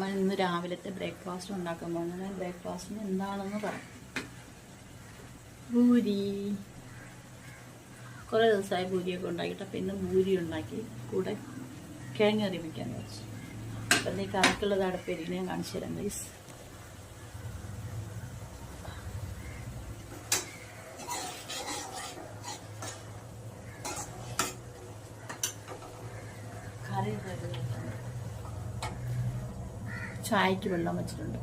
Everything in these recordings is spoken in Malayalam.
നമ്മൾ ഇന്ന് രാവിലത്തെ ബ്രേക്ക്ഫാസ്റ്റ് ഉണ്ടാക്കാൻ പോകുന്നത്. ബ്രേക്ക്ഫാസ്റ്റിന് എന്താണെന്ന് പറയാം. പൂരി. കുറേ ദിവസമായി പൂരിയൊക്കെ ഉണ്ടാക്കിയിട്ട്, അപ്പോൾ ഇന്ന് പൂരി ഉണ്ടാക്കി കൂടെ കിഴങ്ങറി വയ്ക്കാൻ വെച്ചു. അപ്പം ഈ കറക്കുള്ളത് അടുപ്പിരിക്കും, ഞാൻ കാണിച്ചു തരാം ഗൈസ്. കറി ചായക്ക് വെള്ളം വെച്ചിട്ടുണ്ട്.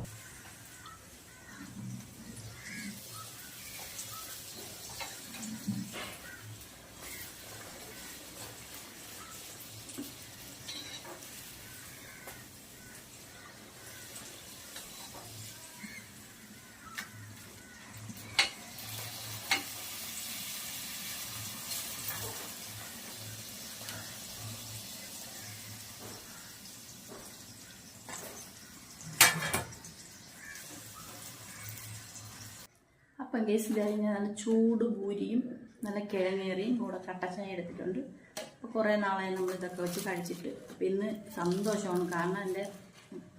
അപ്പം ഗൈസ് ഇതായി ഞാൻ നല്ല ചൂട് പൂരിയും നല്ല കിഴങ്ങേറിയും കൂടെ കട്ടച്ചായ എടുത്തിട്ടുണ്ട്. അപ്പോൾ കുറേ നാളായി നമ്മൾ ഇതൊക്കെ വെച്ച് കഴിച്ചിട്ട്. അപ്പം ഇന്ന് സന്തോഷമാണ്, കാരണം എൻ്റെ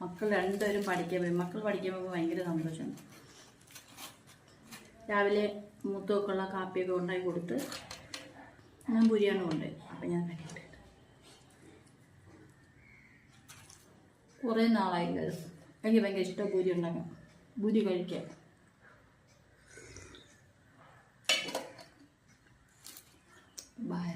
മക്കൾ രണ്ടുപേരും പഠിക്കാൻ പോയി. മക്കൾ പഠിക്കാൻ പോകുമ്പോൾ ഭയങ്കര സന്തോഷമാണ്. രാവിലെ മൂത്തമൊക്കെയുള്ള കാപ്പിയൊക്കെ ഉണ്ടാക്കി കൊടുത്ത് ഞാൻ പൂരിയാണ് കൊണ്ടുപോയി. അപ്പം ഞാൻ കഴിക്കട്ടെ. കുറേ നാളായി ഗൈസ്, എനിക്ക് ഭയങ്കര ഇഷ്ടം പൂരി ഉണ്ടാക്കാം, പൂരി കഴിക്കാൻ. Bye.